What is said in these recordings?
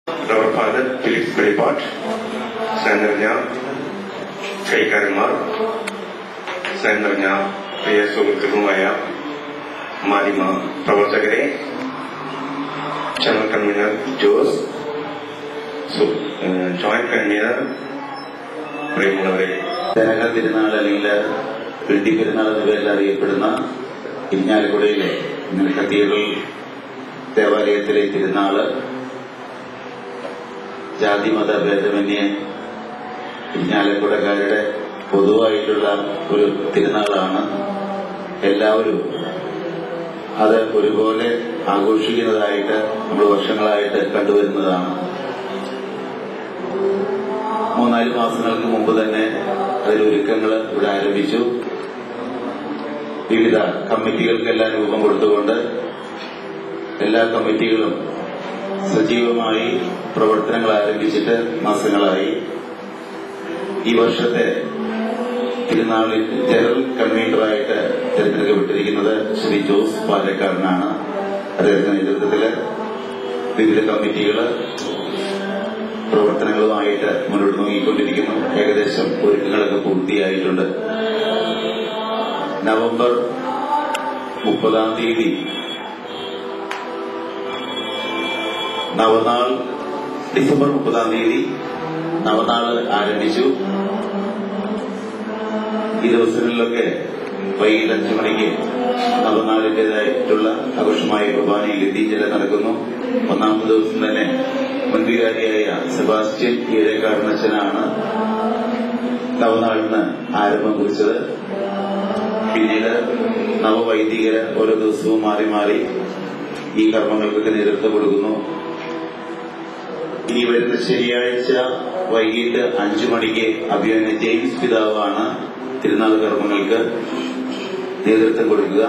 Our Father Philip Braypot, Sandrnya, Kaikarma, Sandrnya, Priya Subukumaya, Marima, Pravartakare, Channel Convener Jose, Joint Convener, Premulare. Teranga Tirunal Pindi Tirunal Ariyappedunna Irinjalakudayiലെ cathedral ദേവാലയത്തിലെ തിരുനാള് ജാതിമത ഭേദമന്യേ ഇരിഞ്ഞാലക്കുടക്കാരുടെ പൊതുവായിട്ടുള്ള ഒരു തിരുനാളാണ്. എല്ലാവരും അത് ഒരുപോലെ ആഘോഷിക്കുന്നതായിട്ട് നമ്മൾ വർഷങ്ങളായിട്ട് കണ്ടുവരുന്നതാണ്. 3-4 മാസങ്ങൾക്ക് മുമ്പ് തന്നെ അതിലൊരുക്കങ്ങൾ ഇവിടെ ആരംഭിച്ചു. വിവിധ കമ്മിറ്റികൾക്കെല്ലാം രൂപം കൊടുത്തുകൊണ്ട് എല്ലാ കമ്മിറ്റികളും സജീവമായി പ്രവർത്തനങ്ങൾ ആരംഭിച്ചിട്ട് മാസങ്ങളായി. ഈ വർഷത്തെ തിരുനാളിൽ ജനറൽ കൺവീനറായിട്ട് തിരഞ്ഞെടുക്കപ്പെട്ടിരിക്കുന്നത് ശ്രീ ജോസ് പാലക്കാടനാണ്. അദ്ദേഹത്തിന്റെ നേതൃത്വത്തിൽ വിവിധ കമ്മിറ്റികൾ പ്രവർത്തനങ്ങളുമായിട്ട് മുന്നോട്ട് നീങ്ങിക്കൊണ്ടിരിക്കുന്നു. ഏകദേശം ഒരുക്കങ്ങളൊക്കെ പൂർത്തിയായിട്ടുണ്ട്. നവംബർ 30-ാം തീയതി നവനാൾ, ഡിസംബർ 30-ാം തീയതി നവനാള് ആരംഭിച്ചു. ഈ ദിവസങ്ങളിലൊക്കെ വൈകിട്ട് 5 മണിക്ക് നവനാളിന്റേതായിട്ടുള്ള ആഘോഷമായ കുർബാനയിൽ എത്തിച്ചെല്ല നടക്കുന്നു. 1-ാമത്തെ ദിവസം തന്നെ മുൻവികാരിയായ സെബാസ്റ്റ്യൻ ഈഴേക്കാടനച്ഛനാണ് നവനാളിന് ആരംഭം കുറിച്ചത്. പിന്നീട് നവവൈദികര് ഓരോ ദിവസവും മാറി മാറി ഈ കർമ്മങ്ങൾക്കൊക്കെ നേതൃത്വം കൊടുക്കുന്നു. ഇനി വരുന്ന ശനിയാഴ്ച വൈകിട്ട് 5 മണിക്ക് അഭിമന്യ ജെയിംസ് പിതാവാണ് തിരുനാൾ കർമ്മങ്ങൾക്ക് നേതൃത്വം കൊടുക്കുക.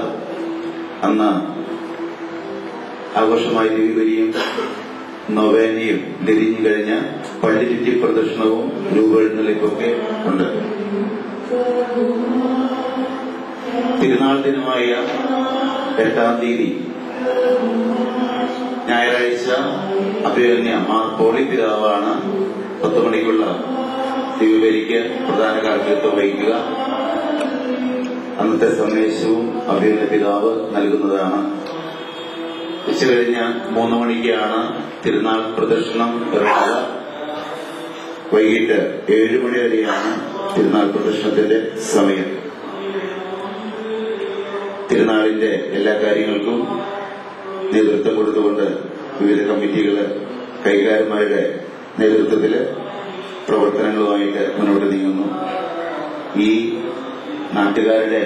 അന്ന് ആഘോഷമായ ദിവ്യബലിയും നൊവേനയും തിരിഞ്ഞു കഴിഞ്ഞ പള്ളി ചുറ്റി പ്രദർശനവും രൂപെഴുന്നള്ളിപ്പൊക്കെ ഉണ്ട്. തിരുനാൾ ദിനമായ 8-ാം തീയതി ഞായറാഴ്ച അഭിമന്യ മാർ പോളി പിതാവാണ് 10 മണിക്കുള്ള ദിവ്യബലിക്ക് പ്രധാന കാർമ്മികത്വം വഹിക്കുക. അന്നത്തെ സന്ദേശവും അഭിമന്യ പിതാവ് നൽകുന്നതാണ്. ഉച്ചകഴിഞ്ഞ് 3 മണിക്കാണ് തിരുനാൾ പ്രദർശനം ഇറങ്ങുക. വൈകിട്ട് 7 മണി വരെയാണ് തിരുനാൾ പ്രദർശനത്തിന്റെ സമയം. തിരുനാളിന്റെ എല്ലാ കാര്യങ്ങൾക്കും നേതൃത്വം കൊടുത്തുകൊണ്ട് വിവിധ കമ്മിറ്റികള് കൈകാര്യന്മാരുടെ നേതൃത്വത്തിൽ പ്രവർത്തനങ്ങളുമായിട്ട് മുന്നോട്ട് നീങ്ങുന്നു. ഈ നാട്ടുകാരുടെ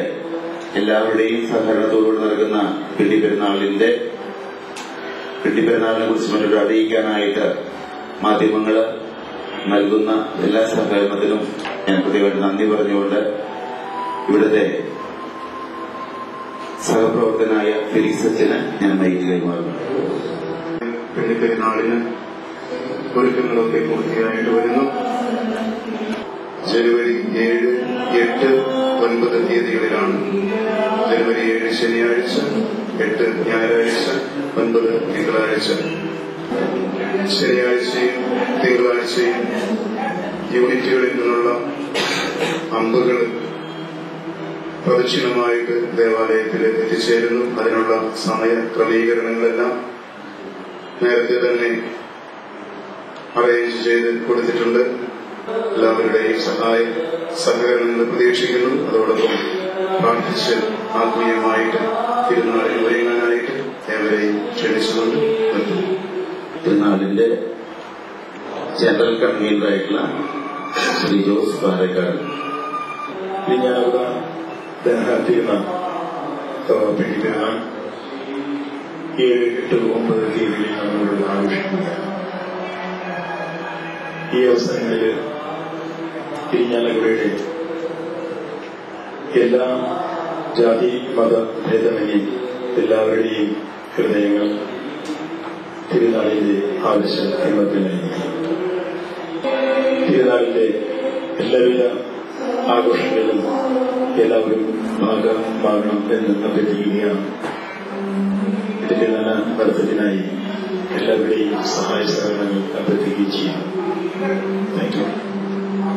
എല്ലാവരുടെയും സഹകരണത്തോടുകൂടി നടക്കുന്ന പിണ്ടിപ്പെരുന്നാളിനെ കുറിച്ച് മുന്നോട്ട് അറിയിക്കാനായിട്ട് മാധ്യമങ്ങള് നൽകുന്ന എല്ലാ സഹകരണത്തിനും ഞാൻ പ്രത്യേകമായിട്ട് നന്ദി പറഞ്ഞുകൊണ്ട് ഇവിടുത്തെ സഹപ്രവർത്തനായ ഫെലിക്സ് അച്ഛന് ഞാൻ മൈക്ക് കൈമാറുന്നു. പെരുന്നാളിന് ഒരുക്കങ്ങളൊക്കെ പൂർത്തിയായിട്ട് വരുന്നു. ജനുവരി 7, 8, 9 തീയതികളിലാണ്. ജനുവരി 7 ശനിയാഴ്ച, 8 ഞായറാഴ്ച, 9 തിങ്കളാഴ്ച. ശനിയാഴ്ചയും തിങ്കളാഴ്ചയും യൂണിറ്റുകളിൽ നിന്നുള്ള അമ്പുകൾ പ്രദക്ഷിണമായിട്ട് ദേവാലയത്തിൽ എത്തിച്ചേരുന്നു. അതിനുള്ള സമയ ക്രമീകരണങ്ങളെല്ലാം നേരത്തെ തന്നെ അറേഞ്ച് ചെയ്ത് കൊടുത്തിട്ടുണ്ട്. എല്ലാവരുടെയും സഹകരണങ്ങൾ പ്രതീക്ഷിക്കുന്നു. അതോടൊപ്പം പ്രാർത്ഥിച്ച് ആത്മീയമായിട്ട് തിരുനാളിൽ ഒരുങ്ങാനായിട്ട് ഏവരെയും ക്ഷണിച്ചുകൊണ്ട് നിർത്തുന്നു. തിരുനാളിന്റെ ജനറൽ കൺവീനറായിട്ടുള്ള ശ്രീ ജോസ് പാലക്കാട്. തിരുനാൾ പെരുന്നാൾ 7, 8, 9 തീയതികളിൽ നമ്മളിവിടെ ആഘോഷിക്കുകയാണ്. ഈ അവസരങ്ങളിൽ ഇരിഞ്ഞാലക്കുടയുടെ എല്ലാ ജാതി മത ഭേദമന്യേ എല്ലാവരുടെയും ഹൃദയങ്ങൾ തിരുനാളിന്റെ ആവശ്യ ഹിമത്തിനായിരിക്കും. തിരുനാളിന്റെ എല്ലാവിധ ആഘോഷങ്ങളിലും എല്ലാവരും ഭാഗമാകണം എന്ന് അഭ്യർത്ഥിക്കുകയാണ്. ഇതിന്റെ നല്ല നടത്തത്തിനായി എല്ലാവരുടെയും സഹായ സഹകരണങ്ങൾ